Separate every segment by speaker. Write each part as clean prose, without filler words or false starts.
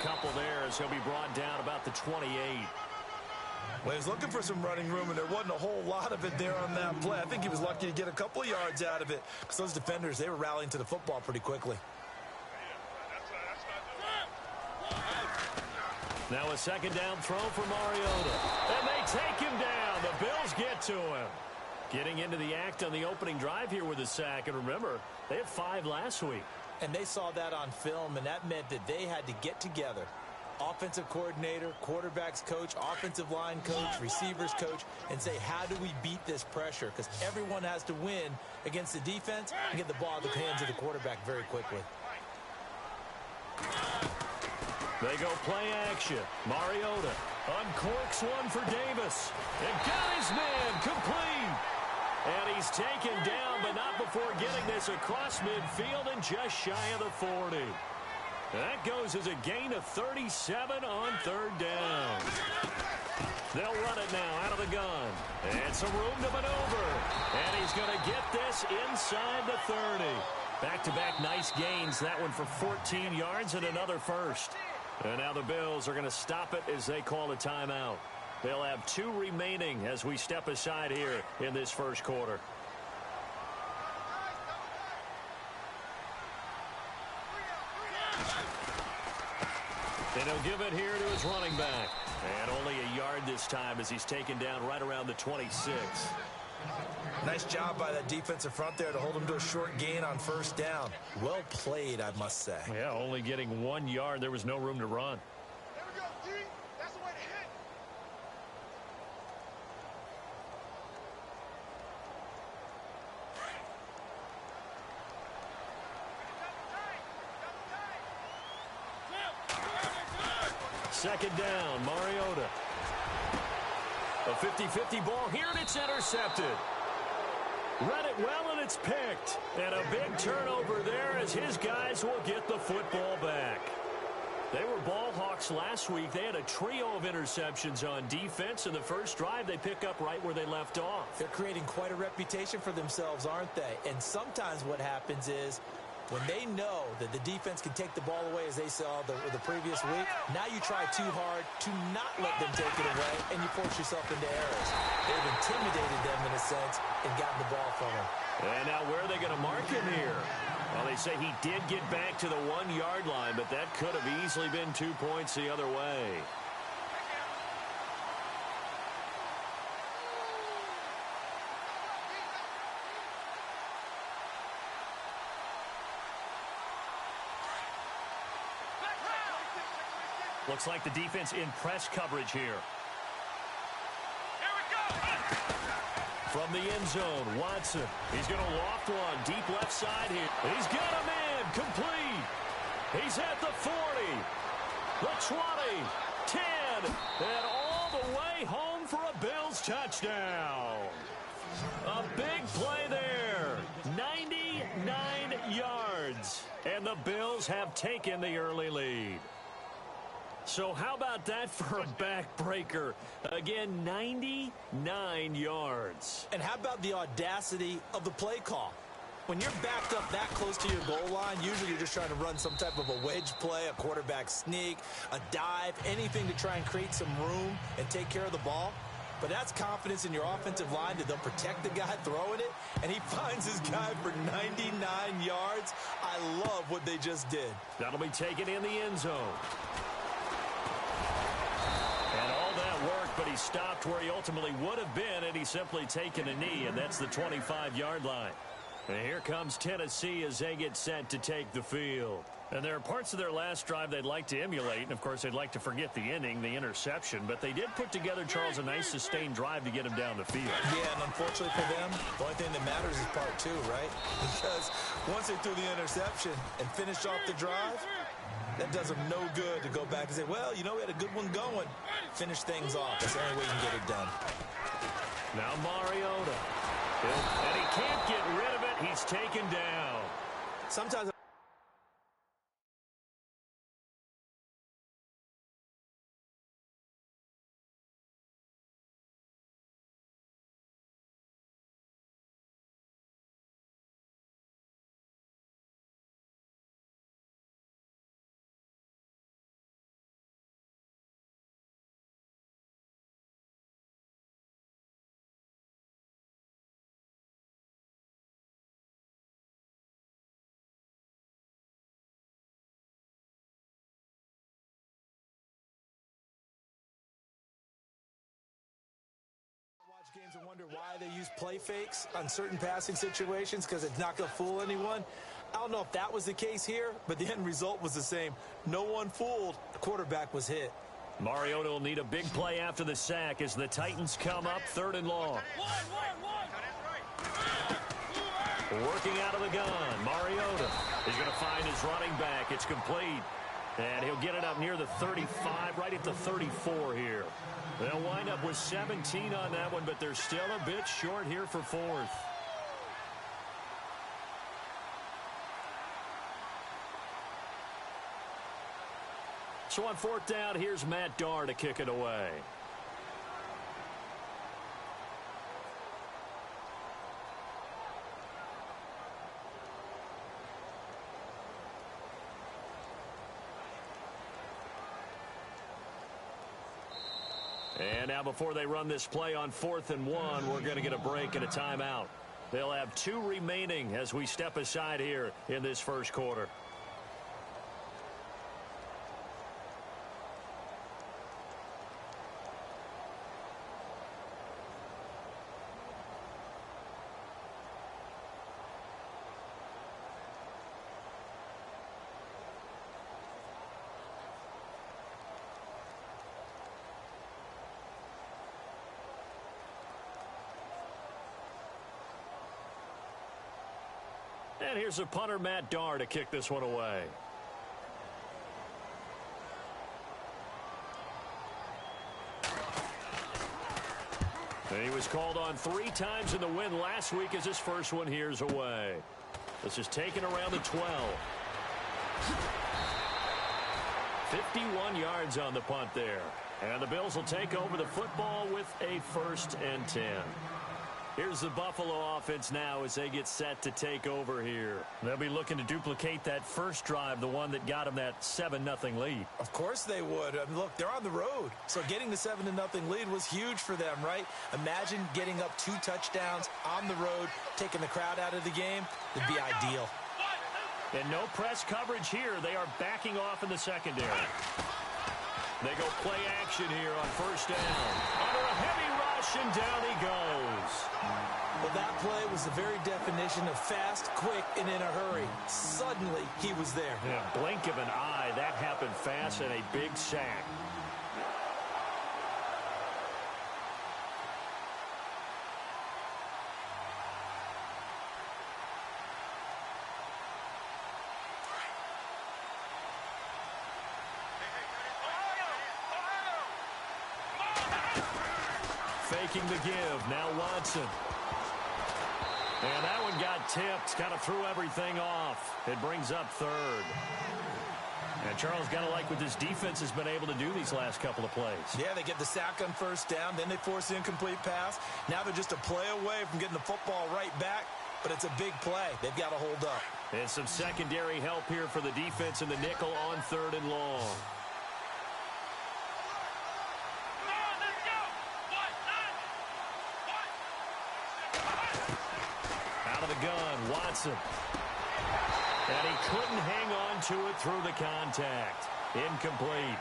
Speaker 1: couple there as he'll be brought down about the 28.
Speaker 2: Well, he was looking for some running room, and there wasn't a whole lot of it there on that play. I think he was lucky to get a couple of yards out of it because those defenders, they were rallying to the football pretty quickly.
Speaker 1: Now a second down throw for Mariota. And they take him down. The Bills get to him. Getting into the act on the opening drive here with a sack. And remember, they had 5 last week.
Speaker 2: And they saw that on film, and that meant that they had to get together. Offensive coordinator, quarterbacks coach, offensive line coach, receivers coach, and say, how do we beat this pressure? Because everyone has to win against the defense and get the ball in the hands of the quarterback very quickly.
Speaker 1: They go play action. Mariota uncorks one for Davis. And got his man complete. And he's taken down, but not before getting this across midfield and just shy of the 40. That goes as a gain of 37 on third down. They'll run it now out of the gun. And some room to maneuver. And he's going to get this inside the 30. Back-to-back nice gains. That one for 14 yards and another first. And now the Bills are going to stop it as they call a timeout. They'll have 2 remaining as we step aside here in this first quarter. And he'll give it here to his running back. And only a yard this time as he's taken down right around the 26.
Speaker 2: Nice job by that defensive front there to hold him to a short gain on first down. Well played, I must say.
Speaker 1: Yeah, only getting 1 yard. There was no room to run.
Speaker 3: There we go, D. That's the way to hit.
Speaker 1: Second down, Mariota. A 50-50 ball here, and it's intercepted. Read it well, and it's picked. And a big turnover there as his guys will get the football back. They were ball hawks last week. They had a trio of interceptions on defense. In the first drive, they pick up right where they left off.
Speaker 2: They're creating quite a reputation for themselves, aren't they? And sometimes what happens is when they know that the defense can take the ball away, as they saw the previous week, now you try too hard to not let them take it away, and you force yourself into errors. They've intimidated them in a sense and gotten the ball from them.
Speaker 1: And now where are they going to mark him here? Well, they say he did get back to the 1-yard line, but that could have easily been 2 points the other way. Looks like the defense in press coverage here.
Speaker 3: Here we go.
Speaker 1: From the end zone, Watson. He's going to loft one deep left side here. He's got a man complete. He's at the 40, the 20, 10, and all the way home for a Bills touchdown. A big play there. 99 yards. And the Bills have taken the early lead. So how about that for a backbreaker? Again, 99 yards.
Speaker 2: And how about the audacity of the play call? When you're backed up that close to your goal line, usually you're just trying to run some type of a wedge play, a quarterback sneak, a dive, anything to try and create some room and take care of the ball. But that's confidence in your offensive line that they'll protect the guy throwing it, and he finds his guy for 99 yards. I love what they just did.
Speaker 1: That'll be taken in the end zone. And all that work, but he stopped where he ultimately would have been, and he's simply taken a knee, and that's the 25-yard line. And here comes Tennessee as they get set to take the field. And there are parts of their last drive they'd like to emulate, and of course they'd like to forget the inning, the interception, but they did put together, Charles, a nice sustained drive to get him down the field.
Speaker 2: Yeah, and unfortunately for them, the only thing that matters is part 2, right? Because once they threw the interception and finished off the drive, that does them no good to go back and say, well, you know, we had a good one going. Finish things off. That's the only way you can get it done.
Speaker 1: Now Mariota. And he can't get rid of it. He's taken down.
Speaker 2: Sometimes fans and wonder why they use play fakes on certain passing situations because it's not going to fool anyone. I don't know if that was the case here, but the end result was the same. No one fooled. The quarterback was hit.
Speaker 1: Mariota will need a big play after the sack as the Titans come up 3rd and long. Working out of the gun, Mariota is going to find his running back. It's complete. And he'll get it up near the 35, right at the 34 here. They'll wind up with 17 on that one, but they're still a bit short here for 4th. So on 4th down, here's Matt Darr to kick it away. And now before they run this play on 4th and 1, we're going to get a break and a timeout. They'll have 2 remaining as we step aside here in this first quarter. And here's the punter, Matt Darr, to kick this one away. And he was called on 3 times in the win last week as his first one here's away. This is taken around the 12. 51 yards on the punt there. And the Bills will take over the football with a 1st and 10. Here's the Buffalo offense now as they get set to take over here. They'll be looking to duplicate that first drive, the one that got them that 7-0 lead.
Speaker 2: Of course they would. I mean, look, they're on the road. So getting the 7-0 lead was huge for them, right? Imagine getting up 2 touchdowns on the road, taking the crowd out of the game. It'd be ideal.
Speaker 1: And no press coverage here. They are backing off in the secondary. They go play action here on 1st down. Under a heavy rush, and down he goes.
Speaker 2: Well, that play was the very definition of fast, quick, and in a hurry. Suddenly, he was there.
Speaker 1: Yeah, blink of an eye. That happened fast and a big sack. Faking the give. Now Watson. And that one got tipped. Kind of threw everything off. It brings up 3rd. And Charles, got to like what this defense has been able to do these last couple of plays.
Speaker 2: Yeah, they get the sack on 1st down. Then they force the incomplete pass. Now they're just a play away from getting the football right back. But it's a big play. They've got to hold up.
Speaker 1: And some secondary help here for the defense in the nickel on 3rd and long. Gun, Watson. And he couldn't hang on to it through the contact. Incomplete.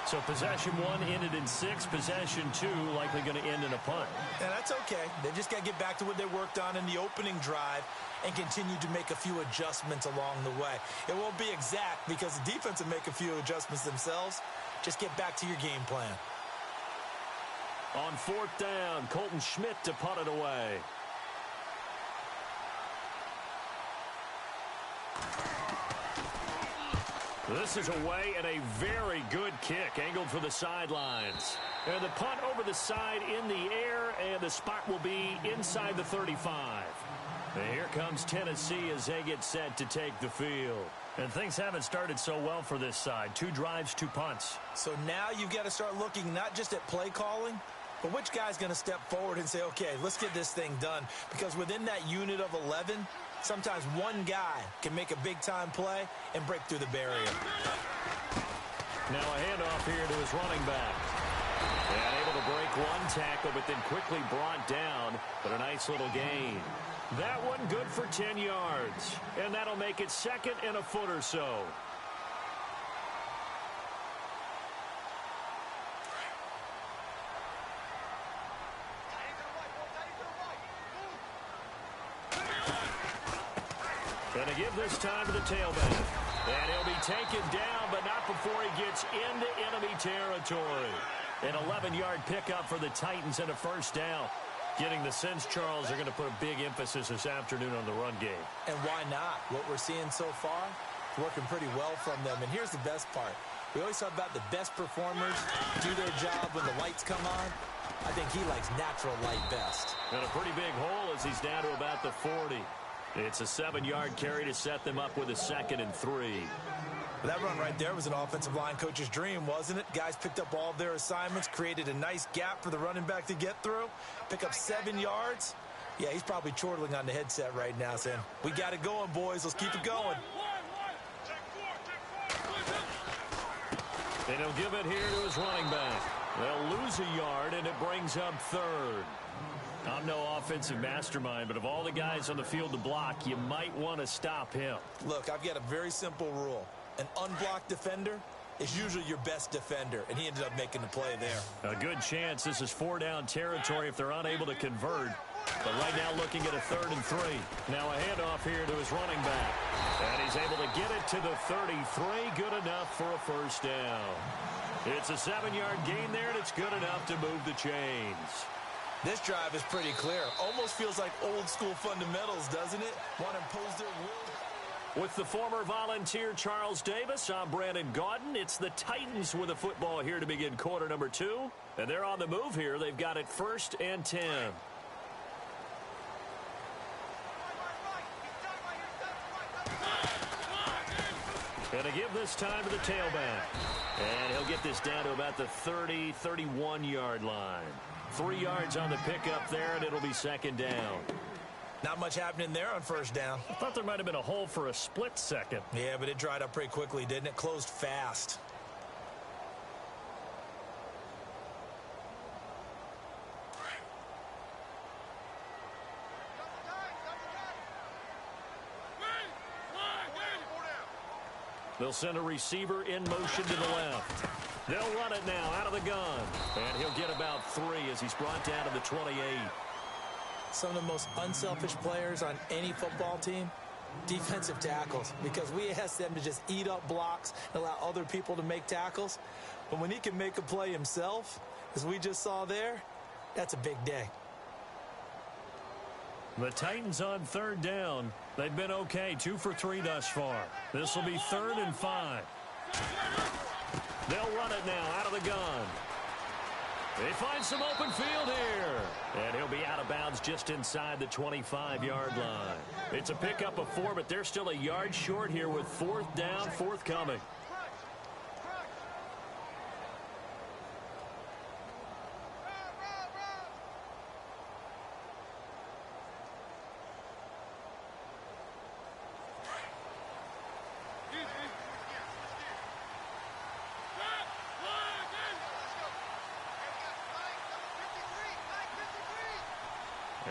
Speaker 1: So possession 1 ended in 6. Possession 2 likely going to end in a punt.
Speaker 2: And that's okay. They just got to get back to what they worked on in the opening drive and continue to make a few adjustments along the way. It won't be exact because the defense will make a few adjustments themselves. Just get back to your game plan.
Speaker 1: On 4th down, Colton Schmidt to punt it away. This is away and a very good kick angled for the sidelines. And the punt over the side in the air, and the spot will be inside the 35. And here comes Tennessee as they get set to take the field. And things haven't started so well for this side. 2 drives, 2 punts.
Speaker 2: So now you've got to start looking not just at play calling, but which guy's going to step forward and say, okay, let's get this thing done. Because within that unit of 11, sometimes one guy can make a big-time play and break through the barrier.
Speaker 1: Now a handoff here to his running back. And able to break 1 tackle, but then quickly brought down. But a nice little gain. That one good for 10 yards. And that'll make it 2nd and a foot or so. And to give this time to the tailback. And he'll be taken down, but not before he gets into enemy territory. An 11-yard pickup for the Titans and a first down. Getting the sense, Charles, are going to put a big emphasis this afternoon on the run game.
Speaker 2: And why not? What we're seeing so far, working pretty well from them. And here's the best part. We always talk about the best performers do their job when the lights come on. I think he likes natural light best.
Speaker 1: And a pretty big hole as he's down to about the 40. It's a 7-yard carry to set them up with a 2nd and 3.
Speaker 2: That run right there was an offensive line coach's dream, wasn't it? Guys picked up all of their assignments, created a nice gap for the running back to get through, pick up 7 yards. Yeah, he's probably chortling on the headset right now saying, we got it going, boys. Let's keep it going.
Speaker 1: And he'll give it here to his running back. They'll lose a yard, and it brings up 3rd. I'm no offensive mastermind, but of all the guys on the field to block, you might want to stop him.
Speaker 2: Look, I've got a very simple rule. An unblocked defender is usually your best defender, and he ended up making the play there.
Speaker 1: A good chance this is 4-down territory if they're unable to convert. But right now looking at a 3rd and 3. Now a handoff here to his running back. And he's able to get it to the 33. Good enough for a first down. It's a 7-yard gain there, and it's good enough to move the chains.
Speaker 2: This drive is pretty clear. Almost feels like old school fundamentals, doesn't it? Want to impose their will.
Speaker 1: With the former Volunteer Charles Davis, I'm Brandon Gaudin. It's the Titans with a football here to begin quarter number 2. And they're on the move here. They've got it 1st and 10. And to give this time to the tailback. And he'll get this down to about the 30, 31-yard line. 3 yards on the pickup there, and it'll be 2nd down.
Speaker 2: Not much happening there on first down.
Speaker 1: I thought there might have been a hole for a split second.
Speaker 2: Yeah, but it dried up pretty quickly, didn't it? Closed fast.
Speaker 1: They'll send a receiver in motion to the left. They'll run it now out of the gun. And he'll get about 3 as he's brought down to the 28.
Speaker 2: Some of the most unselfish players on any football team, defensive tackles, because we ask them to just eat up blocks and allow other people to make tackles. But when he can make a play himself, as we just saw there, that's a big day.
Speaker 1: The Titans on 3rd down. They've been okay, 2 for 3 thus far. This will be 3rd and 5. They'll run it now out of the gun. They find some open field here. And he'll be out of bounds just inside the 25-yard line. It's a pickup of 4, but they're still a yard short here with 4th down, forthcoming.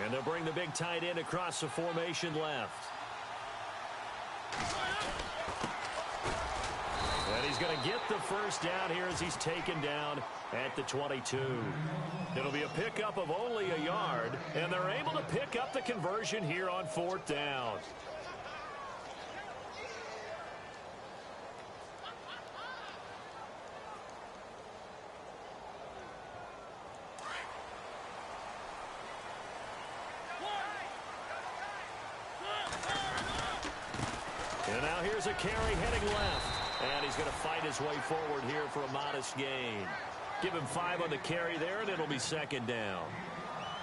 Speaker 1: And they'll bring the big tight end across the formation left. And he's going to get the first down here as he's taken down at the 22. It'll be a pickup of only a yard, and they're able to pick up the conversion here on 4th down. And now here's a carry heading left. And he's going to fight his way forward here for a modest gain. Give him 5 on the carry there, and it'll be 2nd down.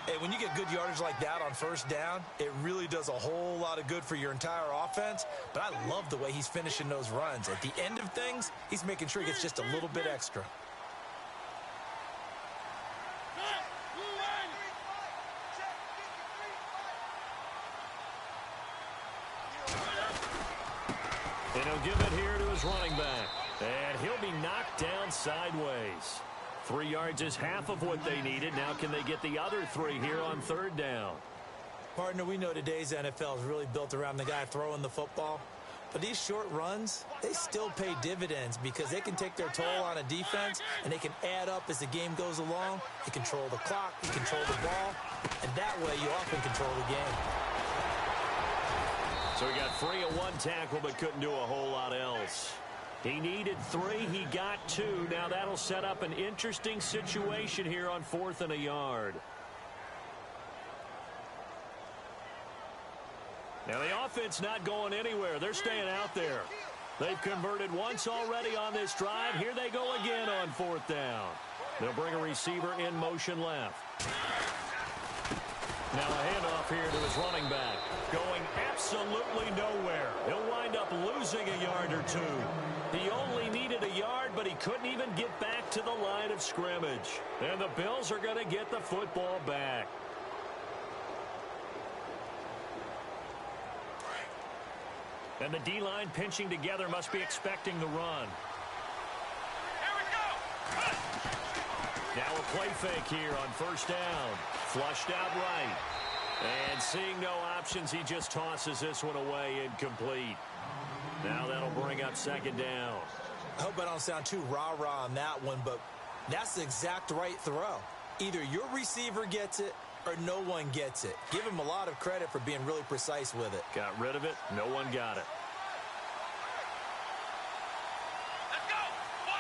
Speaker 2: Hey, when you get good yardage like that on first down, it really does a whole lot of good for your entire offense. But I love the way he's finishing those runs. At the end of things, he's making sure he gets just a little bit extra.
Speaker 1: And he'll give it here to his running back. And he'll be knocked down sideways. 3 yards is half of what they needed. Now can they get the other 3 here on 3rd down?
Speaker 2: Partner, we know today's NFL is really built around the guy throwing the football. But these short runs, they still pay dividends because they can take their toll on a defense and they can add up as the game goes along. You control the clock, you control the ball, and that way you often control the game.
Speaker 1: So he got free of one tackle but couldn't do a whole lot else. He needed 3. He got 2. Now that'll set up an interesting situation here on 4th and a yard. Now the offense not going anywhere. They're staying out there. They've converted once already on this drive. Here they go again on 4th down. They'll bring a receiver in motion left. Now a handoff here to his running back. Going absolutely nowhere. He'll wind up losing a yard or 2. He only needed a yard, but he couldn't even get back to the line of scrimmage. And the Bills are going to get the football back. And the D-line pinching together must be expecting the run.
Speaker 3: Here we go.
Speaker 1: Now a play fake here on 1st down. Flushed out right. And seeing no options, he just tosses this one away incomplete. Now that'll bring up 2nd down.
Speaker 2: I hope I don't sound too rah-rah on that one, but that's the exact right throw. Either your receiver gets it or no one gets it. Give him a lot of credit for being really precise with it.
Speaker 1: Got rid of it. No one got it.
Speaker 3: Let's go. 1,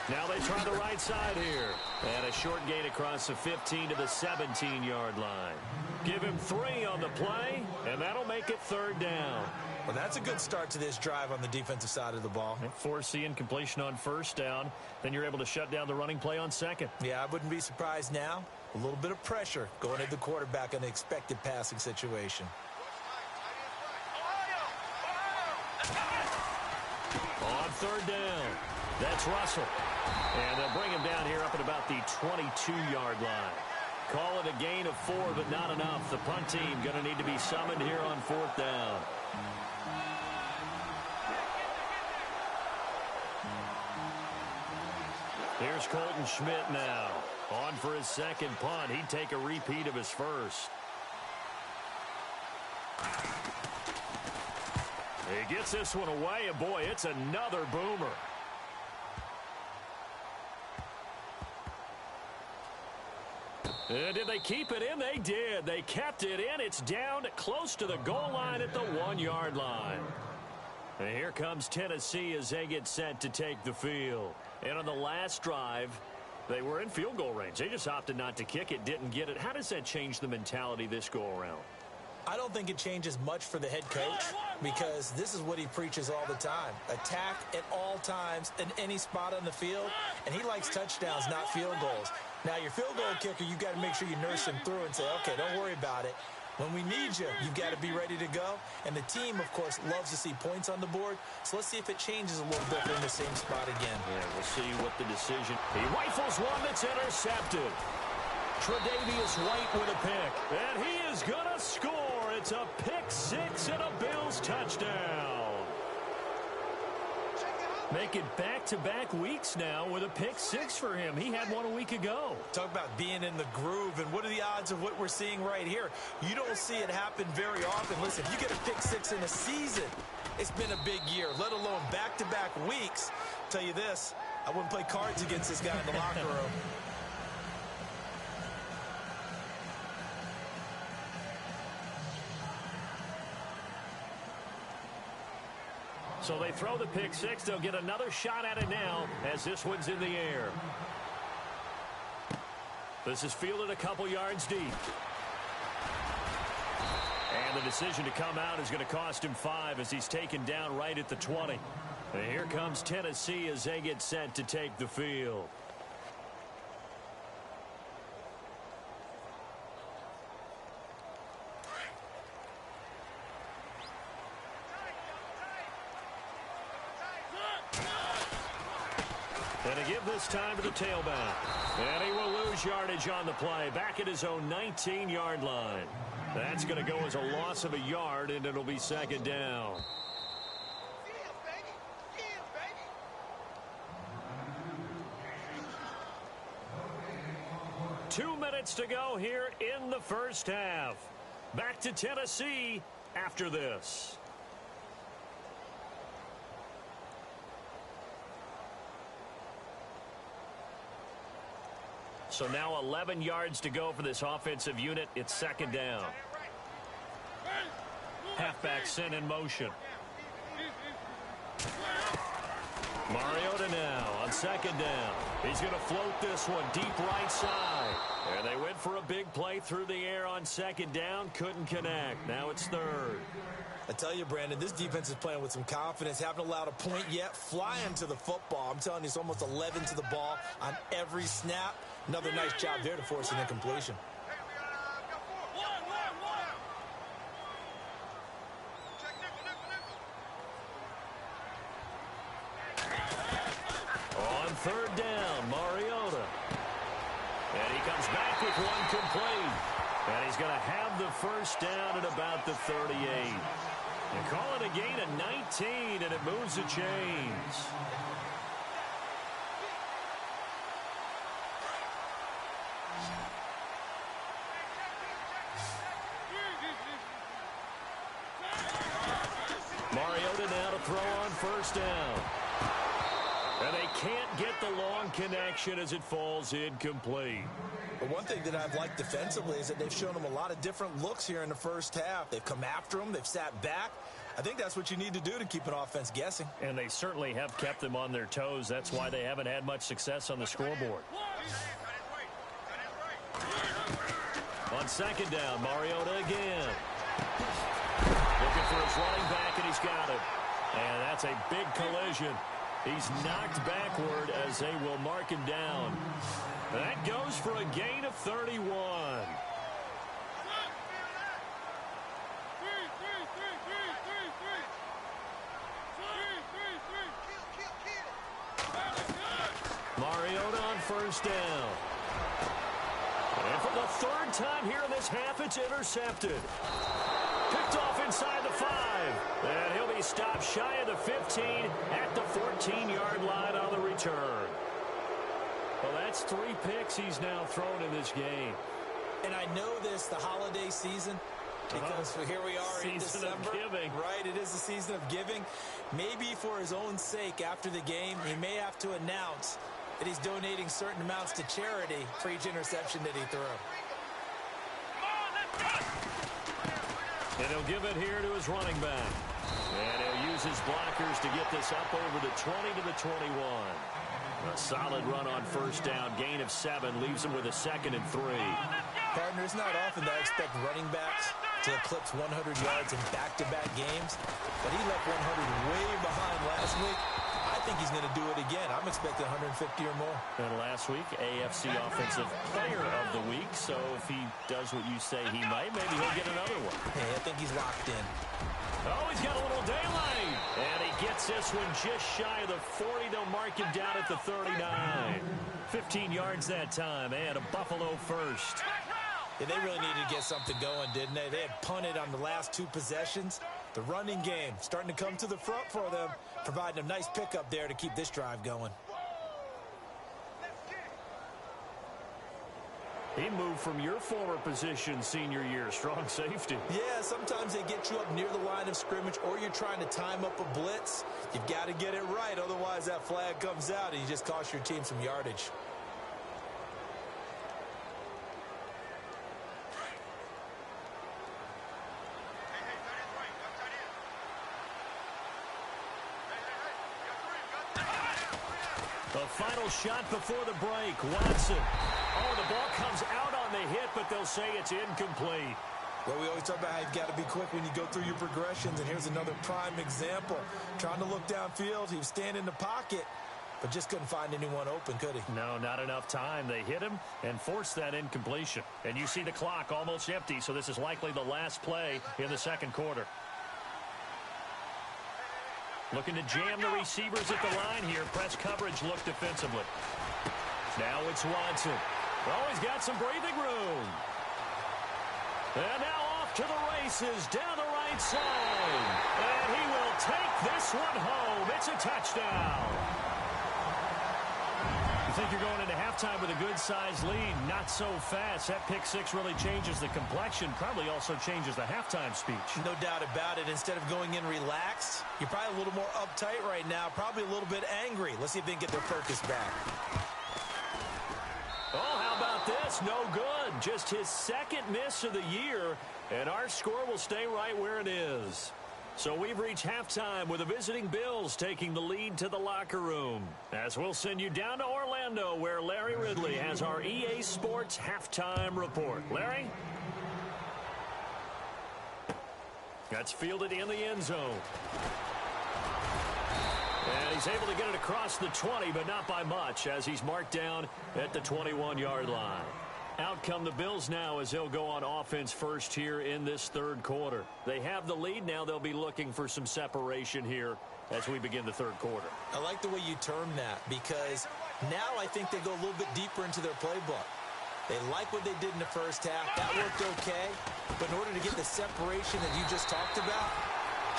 Speaker 3: 9.
Speaker 1: Now they try the right side here. And a short gain across the 15 to the 17-yard line. Give him 3 on the play, and that'll make it 3rd down.
Speaker 2: Well, that's a good start to this drive on the defensive side of the ball.
Speaker 1: Force the incompletion on 1st down. Then you're able to shut down the running play on 2nd.
Speaker 2: Yeah, I wouldn't be surprised now. A little bit of pressure going at the quarterback in an expected passing situation.
Speaker 1: On 3rd down, that's Russell. And they'll bring him down here up at about the 22-yard line. Call it a gain of 4, but not enough. The punt team going to need to be summoned here on 4th down. Here's Colton Schmidt now. On for his 2nd punt. He'd take a repeat of his 1st. He gets this one away, and boy, it's another boomer. Did they keep it in? They did. They kept it in. It's down close to the goal line at the 1-yard line. And here comes Tennessee as they get set to take the field. And on the last drive, they were in field goal range. They just opted not to kick it, didn't get it. How does that change the mentality this go-around?
Speaker 2: I don't think it changes much for the head coach because this is what he preaches all the time. Attack at all times in any spot on the field, and he likes touchdowns, not field goals. Now, your field goal kicker, you've got to make sure you nurse him through and say, okay, don't worry about it. When we need you, you've got to be ready to go. And the team, of course, loves to see points on the board. So let's see if it changes a little bit in the same spot again.
Speaker 1: Yeah, we'll see what the decision. He rifles one that's intercepted. Tre'Davious White with a pick. And he is going to score. It's a pick 6 and a Bills touchdown. Make it back-to-back weeks now with a pick 6 for him. He had one a week ago.
Speaker 2: Talk about being in the groove, and what are the odds of what we're seeing right here? You don't see it happen very often. Listen, if you get a pick 6 in a season, it's been a big year, let alone back-to-back weeks. I'll tell you this, I wouldn't play cards against this guy in the locker room.
Speaker 1: So they throw the pick 6. They'll get another shot at it now as this one's in the air. This is fielded a couple yards deep. And the decision to come out is going to cost him 5 as he's taken down right at the 20. And here comes Tennessee as they get set to take the field. And to give this time to the tailback. And he will lose yardage on the play. Back at his own 19-yard line. That's going to go as a loss of a yard, and it'll be 2nd down. 2 minutes to go here in the first half. Back to Tennessee after this. So now 11 yards to go for this offensive unit. It's second down. Halfback sent in motion. Mariota now on second down. He's going to float this one deep right side. And they went for a big play through the air on second down. Couldn't connect. Now it's third.
Speaker 2: I tell you, Brandon, this defense is playing with some confidence. Haven't allowed a point yet. Flying to the football. I'm telling you, it's almost 11 to the ball on every snap. Another nice job there to force an incompletion.
Speaker 1: On third down, Mariota. And he comes back with one complete. And he's going to have the first down at about the 38. They call it a gain of 19, and it moves the chains. Mariota now to throw on first down. And they can't get the long connection as it falls incomplete.
Speaker 2: But one thing that I've liked defensively is that they've shown them a lot of different looks here in the first half. They've come after them. They've sat back. I think that's what you need to do to keep an offense guessing.
Speaker 1: And they certainly have kept them on their toes. That's why they haven't had much success on the scoreboard. On second down, Mariota again. Looking for his running back, and he's got it. And that's a big collision. He's knocked backward as they will mark him down. That goes for a gain of 31. Mariota on first down. And for the third time here in this half, it's intercepted. Picked off inside the 5. And he'll be stopped shy of the 15 at the 14-yard line on the return. Well, that's 3 picks he's now thrown in this game.
Speaker 2: And I know this, the holiday season, because here we are in December.
Speaker 1: Season of giving.
Speaker 2: Right, it is the season of giving. Maybe for his own sake after the game, he may have to announce that he's donating certain amounts to charity for each interception that he threw.
Speaker 1: And he'll give it here to his running back. And he'll use his blockers to get this up over the 20 to the 21. A solid run on first down. Gain of 7 leaves him with a 2nd and 3.
Speaker 2: Partner, it's not often that I expect running backs to eclipse 100 yards in back-to-back games, but he left 100 way behind last week. I think he's going to do it again. I'm expecting 150 or more.
Speaker 1: And last week, AFC Offensive Player of the Week. So if he does what you say he might, maybe he'll get another one.
Speaker 2: Hey, I think he's locked in.
Speaker 1: Oh, he's got a little daylight. And he gets this one just shy of the 40. They'll mark him down at the 39. 15 yards that time, and a Buffalo first.
Speaker 2: Yeah, they really needed to get something going, didn't they? They had punted on the last 2 possessions. The running game starting to come to the front for them, providing a nice pickup there to keep this drive going.
Speaker 1: He moved from your former position senior year, strong safety.
Speaker 2: Yeah, sometimes they get you up near the line of scrimmage, or you're trying to time up a blitz. You've got to get it right, otherwise that flag comes out and you just cost your team some yardage.
Speaker 1: The final shot before the break. Watson. Oh, the ball comes out on the hit, but they'll say it's incomplete.
Speaker 2: Well, we always talk about how you've got to be quick when you go through your progressions, and here's another prime example. Trying to look downfield, he was standing in the pocket, but just couldn't find anyone open, could he?
Speaker 1: No, not enough time. They hit him and forced that incompletion. And you see the clock almost empty, so this is likely the last play in the second quarter. Looking to jam the receivers at the line here. Press coverage look defensively. Now it's Watson. Oh, he's got some breathing room. And now off to the races down the right side. And he will take this one home. It's a touchdown. You think you're going into halftime with a good-sized lead. Not so fast. That pick 6 really changes the complexion. Probably also changes the halftime speech.
Speaker 2: No doubt about it. Instead of going in relaxed, you're probably a little more uptight right now. Probably a little bit angry. Let's see if they can get their focus back.
Speaker 1: Oh, how about at this. No good. Just his second miss of the year, and our score will stay right where it is. So we've reached halftime with the visiting Bills taking the lead to the locker room. As we'll send you down to Orlando, where Larry Ridley has our EA Sports halftime report. Larry? That's fielded in the end zone. And he's able to get it across the 20, but not by much, as he's marked down at the 21-yard line. Out come the Bills now as they'll go on offense first here in this third quarter. They have the lead now. They'll be looking for some separation here as we begin the third quarter.
Speaker 2: I like the way you term that, because now I think they go a little bit deeper into their playbook. They like what they did in the first half. That worked okay. But in order to get the separation that you just talked about,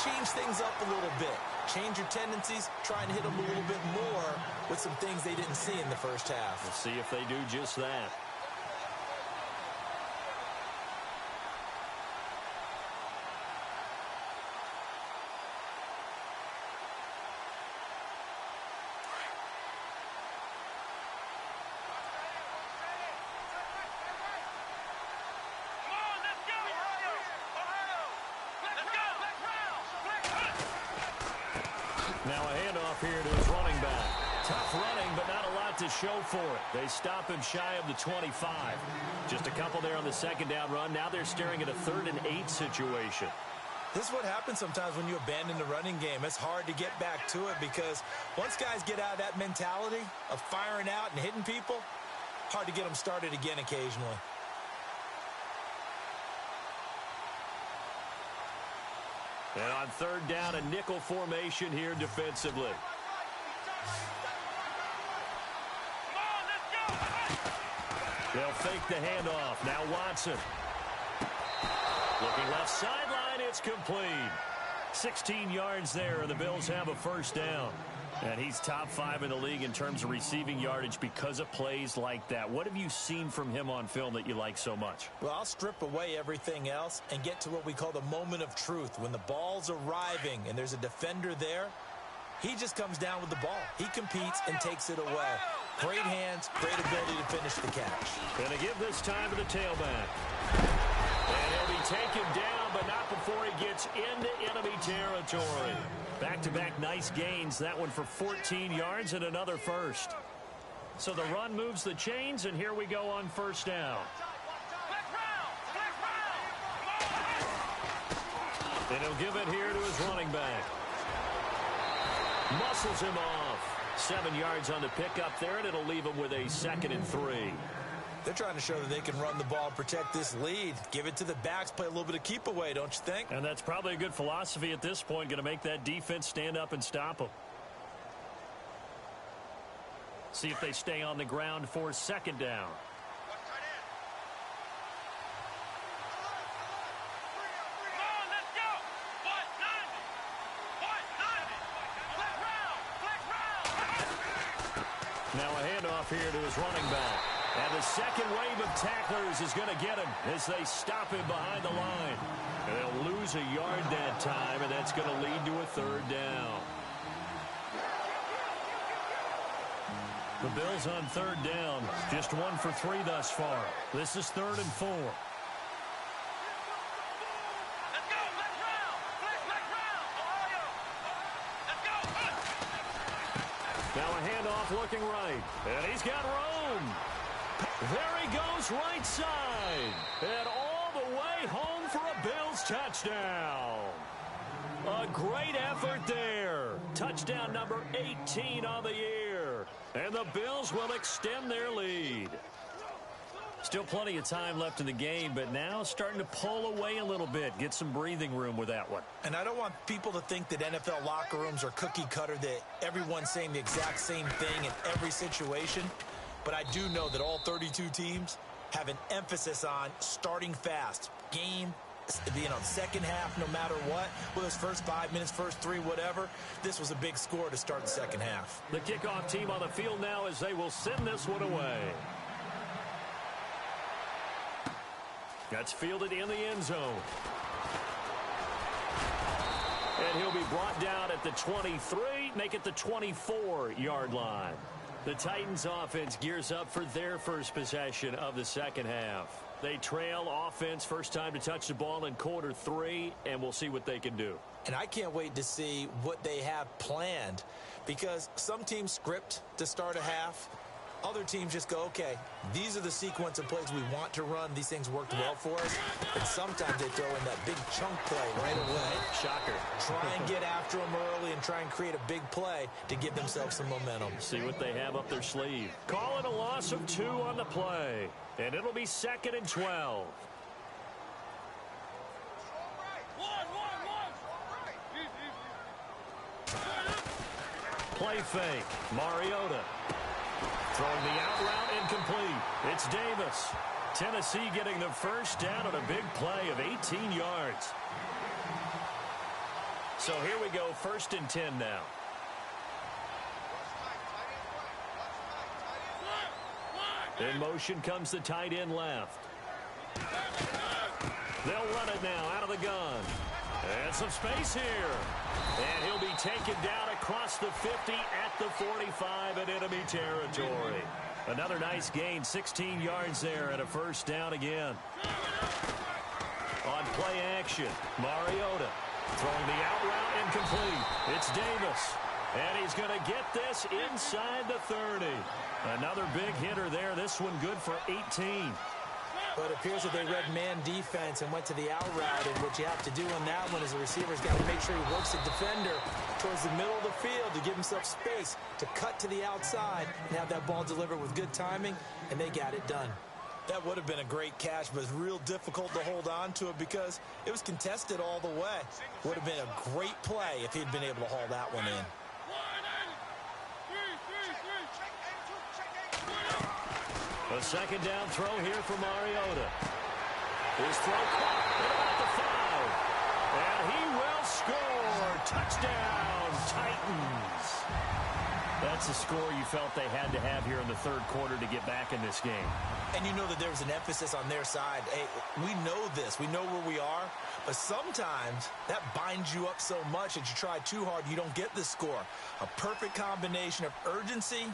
Speaker 2: change things up a little bit. Change your tendencies, try and hit them a little bit more with some things they didn't see in the first half.
Speaker 1: We'll see if they do just that. Now a handoff here to his running back. Tough running, but not a lot to show for it. They stop him shy of the 25. Just a couple there on the second down run. Now they're staring at a 3rd and 8 situation.
Speaker 2: This is what happens sometimes when you abandon the running game. It's hard to get back to it because once guys get out of that mentality of firing out and hitting people, hard to get them started again occasionally.
Speaker 1: And on 3rd down, a nickel formation here defensively. They'll fake the handoff. Now Watson. Looking left sideline, it's complete. 16 yards there, and the Bills have a first down. And he's top 5 in the league in terms of receiving yardage because of plays like that. What have you seen from him on film that you like so much?
Speaker 2: Well, I'll strip away everything else and get to what we call the moment of truth. When the ball's arriving and there's a defender there, he just comes down with the ball. He competes and takes it away. Great hands, great ability to finish the catch.
Speaker 1: Going to give this time to the tailback. And he'll be taken down, but not before he gets into enemy territory. Back-to-back nice gains. That one for 14 yards and another first. So the run moves the chains, and here we go on first down. And he'll give it here to his running back. Muscles him off. 7 yards on the pickup there, and it'll leave him with a 2nd and 3.
Speaker 2: They're trying to show that they can run the ball, protect this lead. Give it to the backs, play a little bit of keep away, don't you think?
Speaker 1: And that's probably a good philosophy at this point, going to make that defense stand up and stop them. See if they stay on the ground for 2nd down. Now a handoff here to his running back. And the second wave of tacklers is going to get him as they stop him behind the line. And they'll lose a yard that time, and that's going to lead to a 3rd down. The Bills on 3rd down. Just 1 for 3 thus far. This is 3rd and 4. Now a handoff looking right. And he's got room. There he goes right side. And all the way home for a Bills touchdown. A great effort there. Touchdown number 18 on the year. And the Bills will extend their lead. Still plenty of time left in the game, but now starting to pull away a little bit. Get some breathing room with that one.
Speaker 2: And I don't want people to think that NFL locker rooms are cookie cutter, that everyone's saying the exact same thing in every situation. But I do know that all 32 teams have an emphasis on starting fast. Game, second half, no matter what. Whether it's first 5 minutes, first 3, whatever. This was a big score to start the second half.
Speaker 1: The kickoff team on the field now as they will send this one away. That's fielded in the end zone. And he'll be brought down at the 23, make it the 24-yard line. The Titans offense gears up for their first possession of the second half. They trail offense first time to touch the ball in quarter 3, and we'll see what they can do.
Speaker 2: And I can't wait to see what they have planned, because some teams script to start a half. Other teams just go, okay, these are the sequence of plays we want to run. These things worked well for us. And sometimes they throw in that big chunk play right away.
Speaker 1: Shocker.
Speaker 2: Try and get after them early and try and create a big play to give themselves some momentum.
Speaker 1: See what they have up their sleeve. Call it a loss of 2 on the play. And it'll be 2nd and 12. Play fake. Mariota. Throwing the out route incomplete. It's Davis. Tennessee getting the first down on a big play of 18 yards. So here we go, 1st and 10 now. In motion comes the tight end left. They'll run it now out of the gun. And some space here. And he'll be taken down across the 50 at the 45 in enemy territory. Another nice gain, 16 yards there and a first down again. On play action, Mariota throwing the out route incomplete. It's Davis. And he's going to get this inside the 30. Another big hitter there. This one good for 18.
Speaker 2: But it appears that they read man defense and went to the out route. And what you have to do on that one is the receiver's got to make sure he works the defender towards the middle of the field to give himself space to cut to the outside and have that ball delivered with good timing, and they got it done. That would have been a great catch, but it's real difficult to hold on to it because it was contested all the way. Would have been a great play if he'd been able to haul that one in.
Speaker 1: A second down throw here for Mariota. His throw caught at about the 5. And he will score. Touchdown, Titans. That's the score you felt they had to have here in the 3rd quarter to get back in this game.
Speaker 2: And you know that there was an emphasis on their side. Hey, we know this. We know where we are. But sometimes that binds you up so much that you try too hard, you don't get the score. A perfect combination of urgency,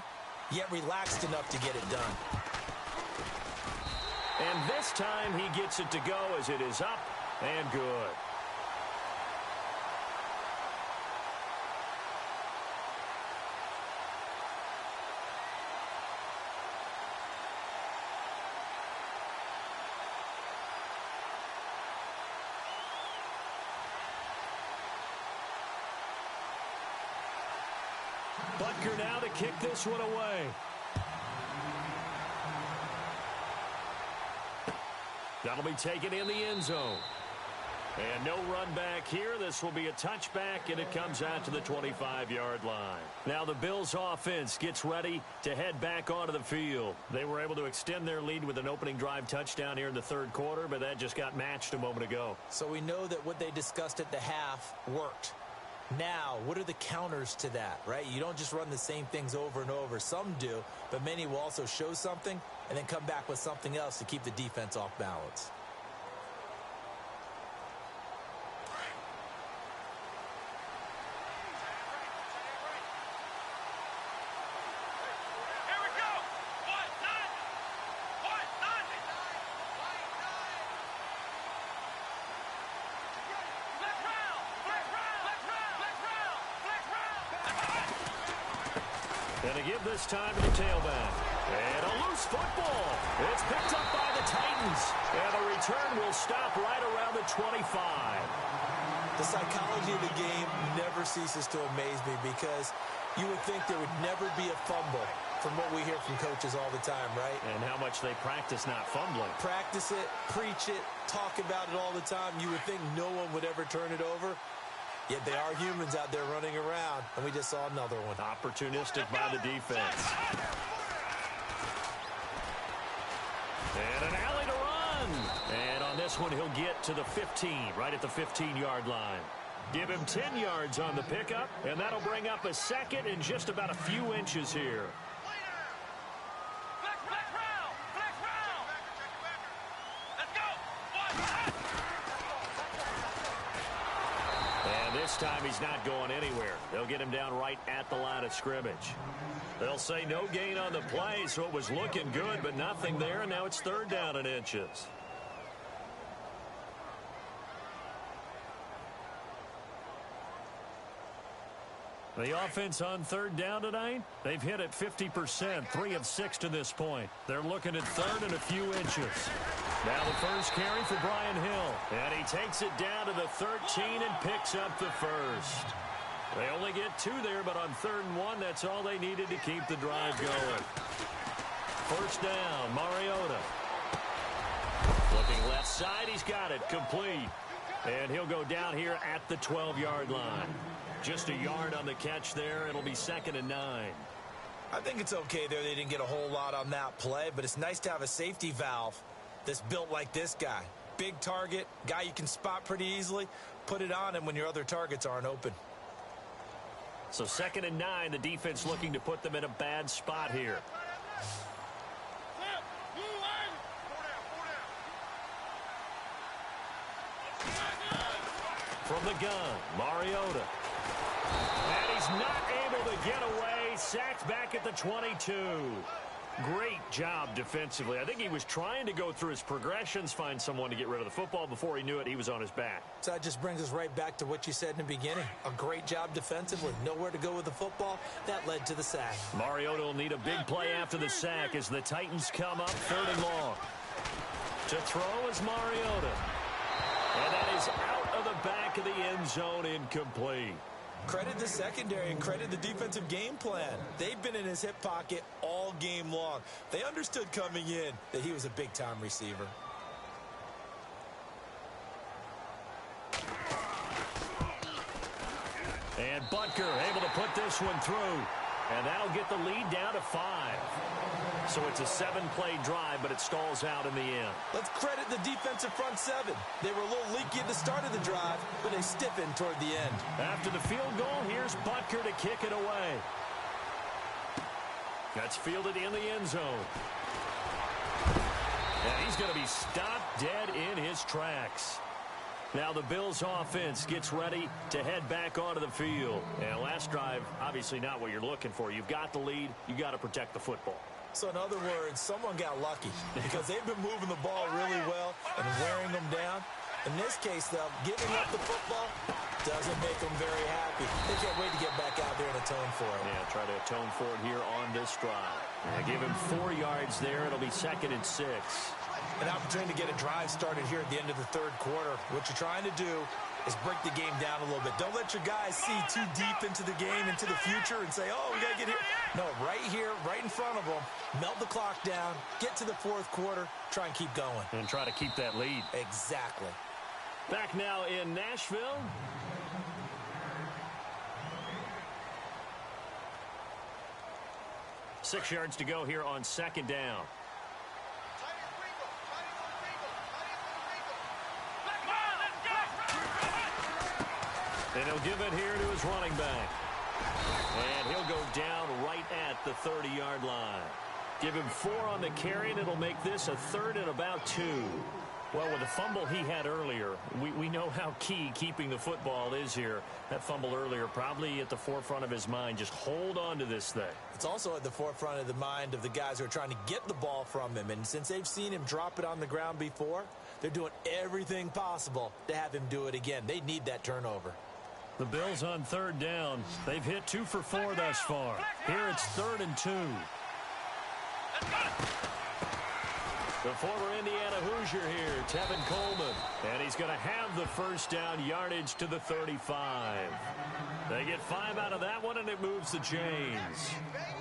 Speaker 2: yet relaxed enough to get it done.
Speaker 1: And this time he gets it to go as it is up and good. Butker now to kick this one away. That'll be taken in the end zone. And no run back here. This will be a touchback, and it comes out to the 25-yard line. Now the Bills' offense gets ready to head back onto the field. They were able to extend their lead with an opening drive touchdown here in the 3rd quarter, but that just got matched a moment ago.
Speaker 2: So we know that what they discussed at the half worked. Now, what are the counters to that, right? You don't just run the same things over and over. Some do, but many will also show something and then come back with something else to keep the defense off balance.
Speaker 1: And to give this time to the tailback. And a loose football. It's picked up by the Titans. And the return will stop right around the 25.
Speaker 2: The psychology of the game never ceases to amaze me because you would think there would never be a fumble from what we hear from coaches all the time, right?
Speaker 1: And how much they practice not fumbling.
Speaker 2: Practice it, preach it, talk about it all the time. You would think no one would ever turn it over. Yet they are humans out there running around, and we just saw another one.
Speaker 1: Opportunistic by the defense. And an alley to run. And on this one, he'll get to the 15, right at the 15-yard line. Give him 10 yards on the pickup, and that'll bring up a second in just about a few inches here. this time he's not going anywhere. They'll get him down right at the line of scrimmage. They'll say no gain on the play, so it was looking good, but nothing there, and now it's 3rd down and inches. The offense on 3rd down tonight, they've hit it 50%, 3 of 6 to this point. They're looking at 3rd and a few inches. Now the first carry for Brian Hill, and he takes it down to the 13 and picks up the first. They only get 2 there, but on 3rd and 1, that's all they needed to keep the drive going. First down, Mariota. Looking left side, he's got it, complete. And he'll go down here at the 12-yard line. Just a yard on the catch there. It'll be 2nd and 9.
Speaker 2: I think it's okay there. They didn't get a whole lot on that play, but it's nice to have a safety valve that's built like this guy. Big target, guy you can spot pretty easily. Put it on him when your other targets aren't open.
Speaker 1: So 2nd and 9, the defense looking to put them in a bad spot here. From the gun, Mariota. And he's not able to get away. Sacked back at the 22. Great job defensively. I think he was trying to go through his progressions, find someone to get rid of the football. Before he knew it, he was on his back.
Speaker 2: So that just brings us right back to what you said in the beginning. A great job defensively. Nowhere to go with the football. That led to the sack.
Speaker 1: Mariota will need a big play after the sack as the Titans come up 3rd and long. To throw is Mariota. And that is out of the back of the end zone, incomplete.
Speaker 2: Credit the secondary and credit the defensive game plan. They've been in his hip pocket all game long. They understood coming in that he was a big-time receiver.
Speaker 1: And Butker able to put this one through. And that'll get the lead down to 5. So it's a 7-play drive, but it stalls out in the end.
Speaker 2: Let's credit the defensive front 7. They were a little leaky at the start of the drive, but they stiffened toward the end.
Speaker 1: After the field goal, here's Butker to kick it away. That's fielded in the end zone. And he's going to be stopped dead in his tracks. Now the Bills offense gets ready to head back onto the field. And last drive, obviously not what you're looking for. You've got the lead. You got to protect the football.
Speaker 2: So in other words, someone got lucky because they've been moving the ball really well and wearing them down. In this case, though, giving up the football doesn't make them very happy. They can't wait to get back out there and atone for it.
Speaker 1: Yeah, try to atone for it here on this drive. Give him 4 yards there. It'll be 2nd and 6.
Speaker 2: An opportunity to get a drive started here at the end of the 3rd quarter. What you're trying to do is break the game down a little bit. Don't let your guys see too deep into the game, into the future, and say, oh, we got to get here. No, right here, right in front of them, melt the clock down, get to the 4th quarter, try and keep going.
Speaker 1: And try to keep that lead.
Speaker 2: Exactly.
Speaker 1: Back now in Nashville. Six yards to go here on 2nd down. And he'll give it here to his running back. And he'll go down right at the 30-yard line. Give him 4 on the carry, and it'll make this a 3rd and about 2. Well, with the fumble he had earlier, we know how key keeping the football is here. That fumble earlier probably at the forefront of his mind. Just hold on to this thing.
Speaker 2: It's also at the forefront of the mind of the guys who are trying to get the ball from him. And since they've seen him drop it on the ground before, they're doing everything possible to have him do it again. They need that turnover.
Speaker 1: The Bills on 3rd down. They've hit 2 for 4 thus far. Here it's 3rd and 2. The former Indiana Hoosier here, Tevin Coleman. And he's going to have the first down yardage to the 35. They get 5 out of that one, and it moves the chains.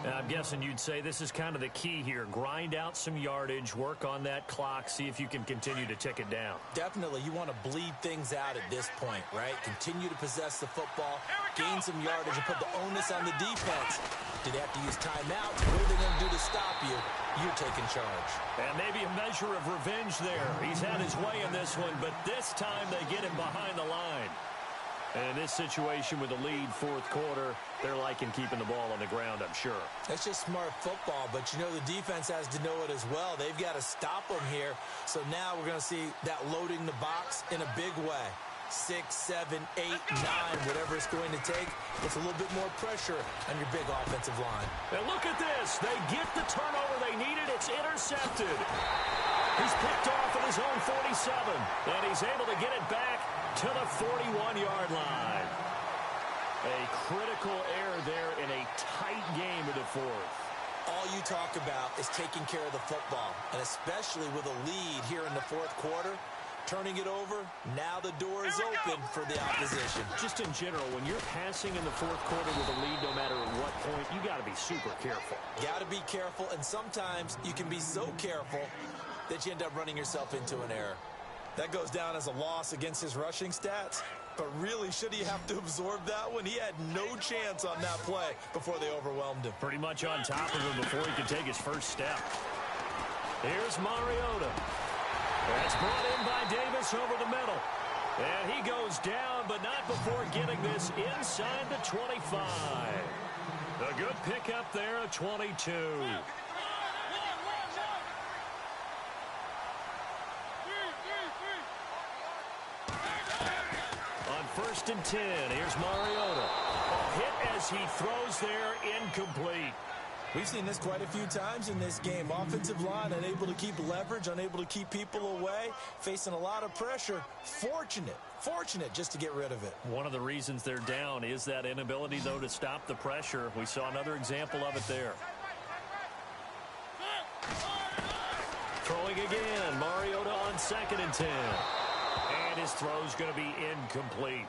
Speaker 1: Now, I'm guessing you'd say this is kind of the key here. Grind out some yardage, work on that clock, see if you can continue to tick it down.
Speaker 2: Definitely, you want to bleed things out at this point, right? Continue to possess the football, gain some yardage, and put the onus on the defense. Do they have to use timeouts? What are they going to do to stop you? You're taking charge.
Speaker 1: And maybe a measure of revenge there. He's had his way in this one, but this time they get him behind the line. And in this situation with the lead 4th quarter, they're liking keeping the ball on the ground, I'm sure.
Speaker 2: That's just smart football, but you know the defense has to know it as well. They've got to stop them here. So now we're going to see that loading the box in a big way. 6, 7, 8, 9, whatever it's going to take. It's a little bit more pressure on your big offensive line.
Speaker 1: And look at this. They get the turnover they needed. It's intercepted. He's picked off at his own 47, and he's able to get it back to the 41-yard line. A critical error there in a tight game in the fourth.
Speaker 2: All you talk about is taking care of the football, and especially with a lead here in the fourth quarter, turning it over, now the door is open for the opposition.
Speaker 1: Just in general, when you're passing in the fourth quarter with a lead, no matter at what point, you got to be super careful.
Speaker 2: Got to be careful, and sometimes you can be so careful that you end up running yourself into an error. That goes down as a loss against his rushing stats. But really, should he have to absorb that one? He had no chance on that play before they overwhelmed him.
Speaker 1: Pretty much on top of him before he could take his first step. Here's Mariota. That's brought in by Davis over the middle. And he goes down, but not before getting this inside the 25. A good pickup there of 22. First and 10. Here's Mariota. Hit as he throws there, incomplete.
Speaker 2: We've seen this quite a few times in this game. Offensive line unable to keep leverage, unable to keep people away, facing a lot of pressure. Fortunate just to get rid of it.
Speaker 1: One of the reasons they're down is that inability, though, to stop the pressure. We saw another example of it there. Throwing again. Mariota on 2nd and 10. And his throw's going to be incomplete.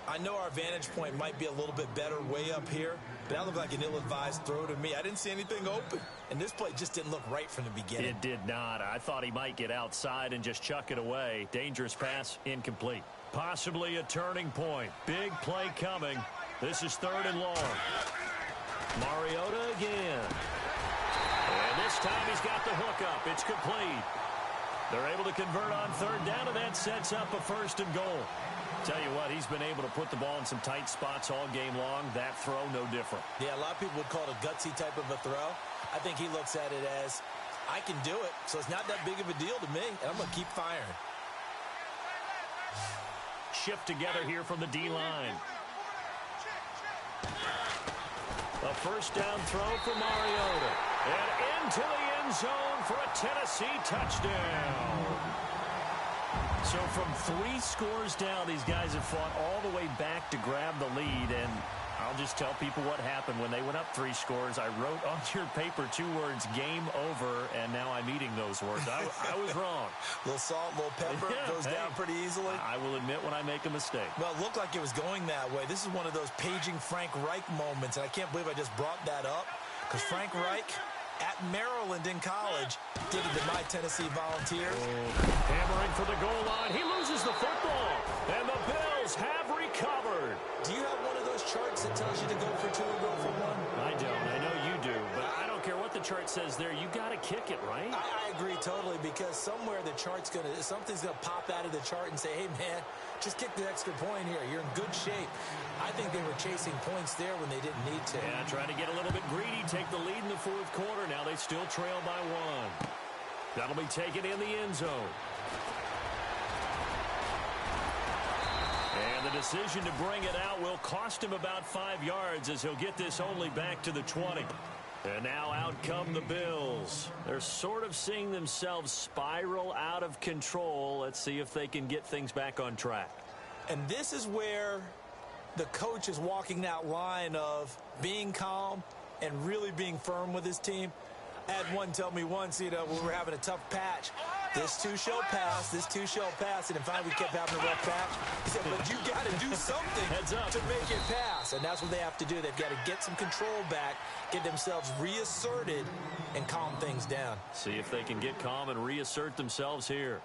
Speaker 2: I know our vantage point might be a little bit better way up here, but that looked like an ill-advised throw to me. I didn't see anything open, and this play just didn't look right from the beginning.
Speaker 1: It did not. I thought he might get outside and just chuck it away. Dangerous pass, incomplete. Possibly a turning point. Big play coming. This is 3rd and long. Mariota again. And this time he's got the hook up. It's complete. They're able to convert on 3rd down, and that sets up a 1st and goal. Tell you what, he's been able to put the ball in some tight spots all game long. That throw, no different.
Speaker 2: Yeah, a lot of people would call it a gutsy type of a throw. I think he looks at it as, I can do it, so it's not that big of a deal to me, and I'm going to keep firing.
Speaker 1: Shift together here from the D-line. A 1st down throw for Mariota. And into the end zone for a Tennessee touchdown. So from 3 scores down, these guys have fought all the way back to grab the lead. And I'll just tell people what happened when they went up 3 scores. I wrote on your paper 2 words, game over, and now I'm eating those words. I was wrong.
Speaker 2: A little salt, a little pepper, goes down pretty easily.
Speaker 1: I will admit when I make a mistake.
Speaker 2: Well, it looked like it was going that way. This is one of those paging Frank Reich moments, and I can't believe I just brought that up, because Frank Reich at Maryland in college did it to my Tennessee Volunteers.
Speaker 1: Hammering for the goal line. He loses the football, and the Bills have recovered.
Speaker 2: Do you have one of those charts that tells you to go for 2 or go for 1?
Speaker 1: I don't. I know you do, but I don't care what the chart says there. You got to kick it, right?
Speaker 2: I agree totally, because somewhere the chart's something's gonna pop out of the chart and say, hey man, just kick the extra point here. You're in good shape. I think they were chasing points there when they didn't need to.
Speaker 1: Yeah, trying to get a little bit greedy, take the lead in the fourth quarter. Now they still trail by 1. That'll be taken in the end zone. And the decision to bring it out will cost him about 5 yards, as he'll get this only back to the 20. And now out come the Bills. They're sort of seeing themselves spiral out of control. Let's see if they can get things back on track.
Speaker 2: And this is where the coach is walking that line of being calm and really being firm with his team. I had one tell me once, when we were having a tough patch, this too shall pass, this too shall pass, and then finally we kept having a rough patch. He said, but you got to do something to make it pass, and that's what they have to do. They've got to get some control back, get themselves reasserted, and calm things down.
Speaker 1: See if they can get calm and reassert themselves here.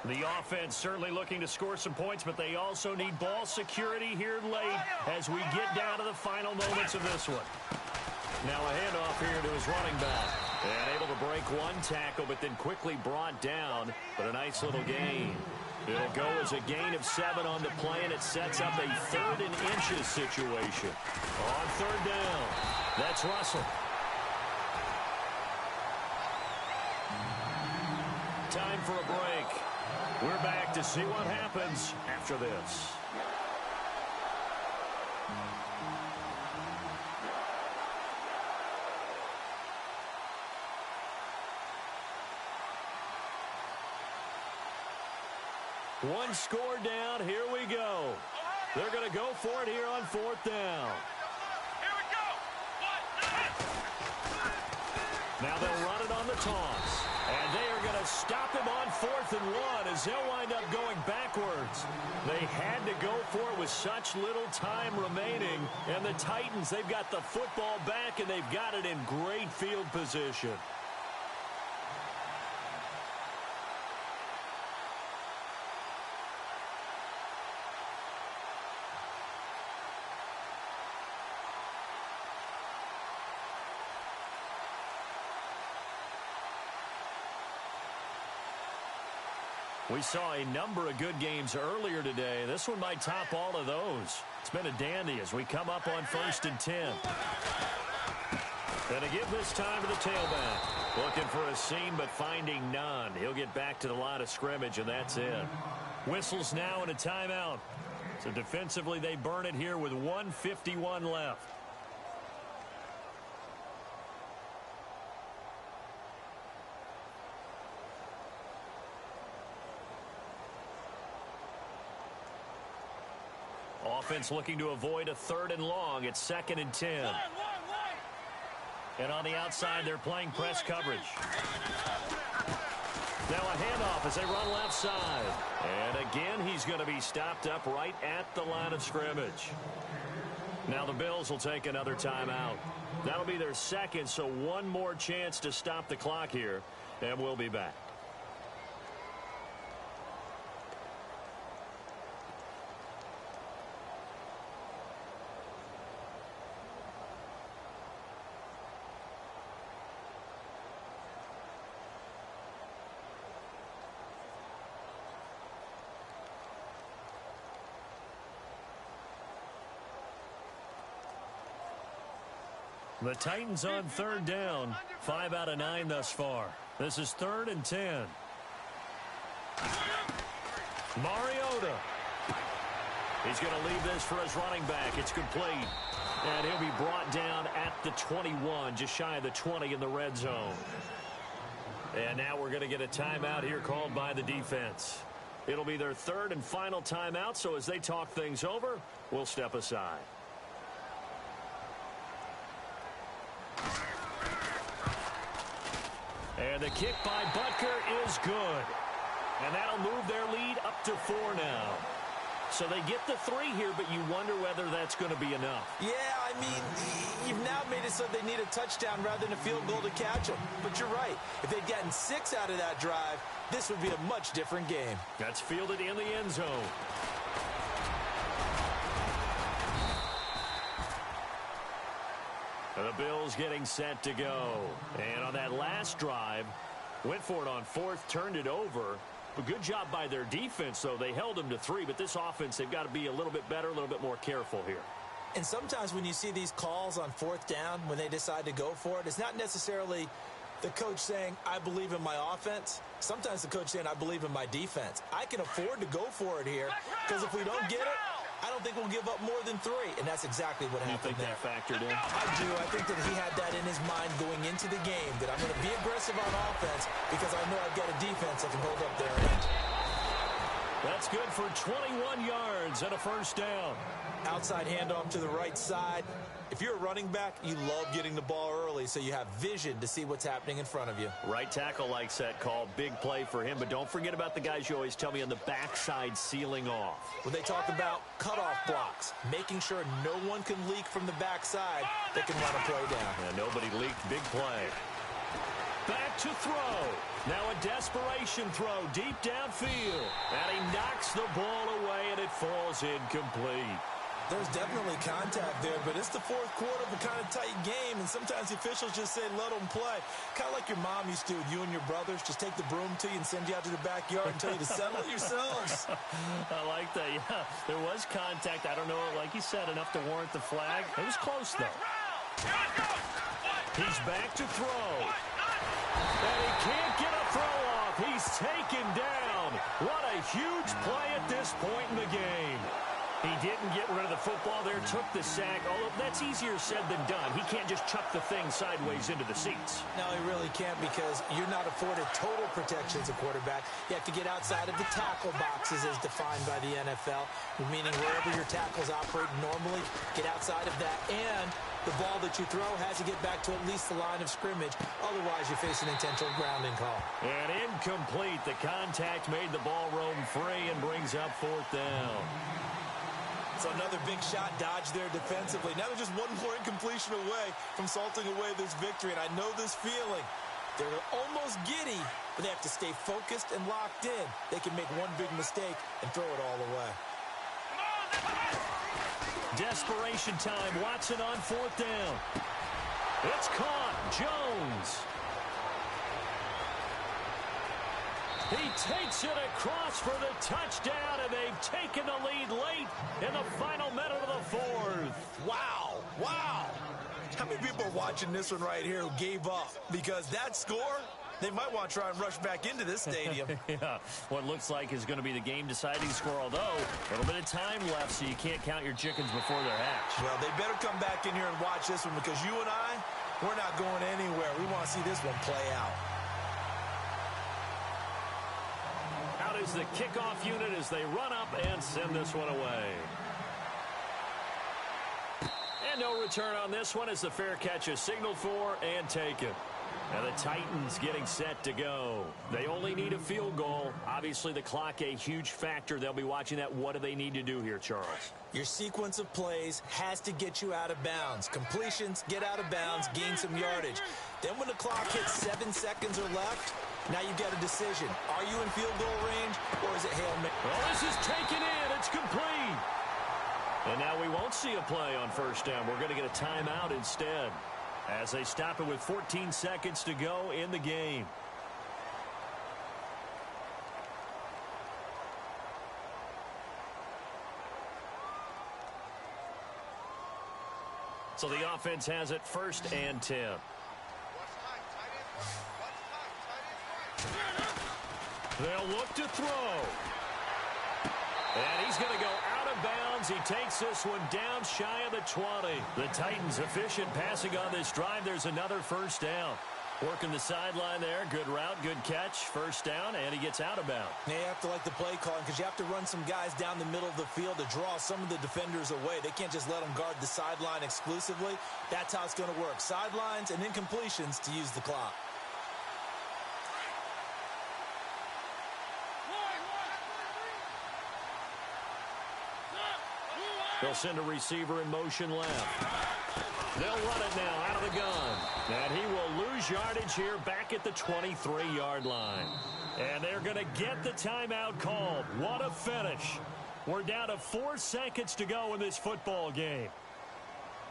Speaker 1: The offense certainly looking to score some points, but they also need ball security here late as we get down to the final moments of this one. Now a handoff here to his running back. And able to break 1 tackle, but then quickly brought down. But a nice little gain. It'll go as a gain of 7 on the play, and it sets up a 3rd and inches situation. On 3rd down, that's Russell. Time for a break. We're back to see what happens after this. One score down. Here we go. They're going to go for it here on 4th down.
Speaker 3: Here we go.
Speaker 1: Now they'll run it on the toss. And they are going to stop him on 4th and 1 as they'll wind up going backwards. They had to go for it with such little time remaining. And the Titans, they've got the football back, and they've got it in great field position. We saw a number of good games earlier today. This one might top all of those. It's been a dandy as we come up on 1st and 10. And to give this time to the tailback. Looking for a seam, but finding none. He'll get back to the line of scrimmage, and that's it. Whistles now and a timeout. So defensively, they burn it here with 1:51 left. Offense looking to avoid a 3rd and long. It's 2nd and 10. And on the outside, they're playing press coverage. Now a handoff as they run left side. And again, he's going to be stopped up right at the line of scrimmage. Now the Bills will take another timeout. That'll be their second, so one more chance to stop the clock here. And we'll be back. The Titans on 3rd down. 5 out of 9 thus far. This is 3rd and 10. Mariota. He's going to leave this for his running back. It's complete. And he'll be brought down at the 21, just shy of the 20 in the red zone. And now we're going to get a timeout here called by the defense. It'll be their 3rd and final timeout, so as they talk things over, we'll step aside. And the kick by Butker is good. And that'll move their lead up to 4 now. So they get the 3 here, but you wonder whether that's going to be enough.
Speaker 2: Yeah, I mean, you've now made it so they need a touchdown rather than a field goal to catch them. But you're right. If they'd gotten 6 out of that drive, this would be a much different game.
Speaker 1: That's fielded in the end zone. And the Bills getting set to go. And on that last drive, went for it on 4th, turned it over. A good job by their defense, though. They held them to 3, but this offense, they've got to be a little bit better, a little bit more careful here.
Speaker 2: And sometimes when you see these calls on 4th down, when they decide to go for it, it's not necessarily the coach saying, I believe in my offense. Sometimes the coach saying, I believe in my defense. I can afford to go for it here, because if we don't get it, I don't think we'll give up more than 3, and that's exactly what happened there.
Speaker 1: You think that factored in?
Speaker 2: I do. I think that he had that in his mind going into the game, that I'm going to be aggressive on offense because I know I've got a defense that can hold up their end.
Speaker 1: That's good for 21 yards and a 1st down.
Speaker 2: Outside handoff to the right side. If you're a running back, you love getting the ball early so you have vision to see what's happening in front of you.
Speaker 1: Right tackle likes that call. Big play for him, but don't forget about the guys you always tell me on the backside sealing off.
Speaker 2: When they talk about cutoff blocks, making sure no one can leak from the backside, they can run a play down.
Speaker 1: And nobody leaked. Big play. Back to throw. Now a desperation throw deep downfield. And he knocks the ball away, and it falls incomplete.
Speaker 2: There's definitely contact there, but it's the 4th quarter of a kind of tight game, and sometimes the officials just say, let them play. Kind of like your mom used to with you and your brothers. Just take the broom to you and send you out to the backyard and tell you to settle it yourselves.
Speaker 1: I like that, yeah. There was contact. I don't know, like you said, enough to warrant the flag. It was close, though. He's back to throw. And he can't get a throw off. He's taken down. What a huge play at this point in the game. He didn't get rid of the football there, took the sack, although that's easier said than done. He can't just chuck the thing sideways into the seats.
Speaker 2: No, he really can't because you're not afforded total protection as a quarterback. You have to get outside of the tackle boxes as defined by the NFL, meaning wherever your tackles operate normally, get outside of that. And the ball that you throw has to get back to at least the line of scrimmage. Otherwise, you face an intentional grounding call.
Speaker 1: And incomplete. The contact made the ball roam free and brings up 4th down.
Speaker 2: So another big shot dodged there defensively. Now they're just one more incompletion away from salting away this victory. And I know this feeling. They're almost giddy, but they have to stay focused and locked in. They can make one big mistake and throw it all away.
Speaker 1: Desperation time. Watson on 4th down. It's caught. Jones. He takes it across for the touchdown, and they've taken the lead late in the final minute of the 4th.
Speaker 2: Wow. Wow. How many people are watching this one right here who gave up? Because that score, they might want to try and rush back into this stadium.
Speaker 1: Yeah, what looks like is going to be the game-deciding score, although a little bit of time left, so you can't count your chickens before they're hatched.
Speaker 2: Well, they better come back in here and watch this one because you and I, we're not going anywhere. We want to see this one play out.
Speaker 1: Out is the kickoff unit as they run up and send this one away. And no return on this one as the fair catch is signaled for and taken. And the Titans getting set to go. They only need a field goal. Obviously, the clock a huge factor. They'll be watching that. What do they need to do here, Charles?
Speaker 2: Your sequence of plays has to get you out of bounds. Completions, get out of bounds, gain some yardage. Then when the clock hits 7 seconds or left, now you've got a decision. Are you in field goal range or is it Hail Mary?
Speaker 1: Well, this is taken in. It's complete. And now we won't see a play on 1st down. We're going to get a timeout instead as they stop it with 14 seconds to go in the game. So the offense has it 1st and 10. They'll look to throw. And he's going to go out of bounds. He takes this one down shy of the 20. The Titans efficient passing on this drive. There's another 1st down. Working the sideline there. Good route, good catch. 1st down, and he gets out of bounds.
Speaker 2: Now you have to like the play calling because you have to run some guys down the middle of the field to draw some of the defenders away. They can't just let them guard the sideline exclusively. That's how it's going to work. Sidelines and incompletions to use the clock.
Speaker 1: They'll send a receiver in motion left. They'll run it now out of the gun. And he will lose yardage here back at the 23-yard line. And they're going to get the timeout called. What a finish. We're down to 4 seconds to go in this football game.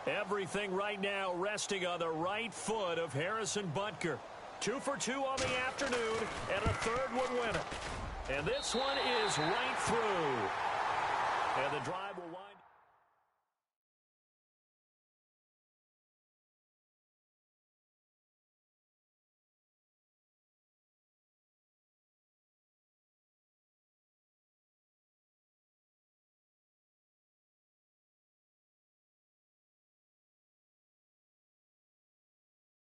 Speaker 1: Everything right now resting on the right foot of Harrison Butker. 2 for 2 on the afternoon, and a 3rd would win it. And this one is right through. And the drive will wind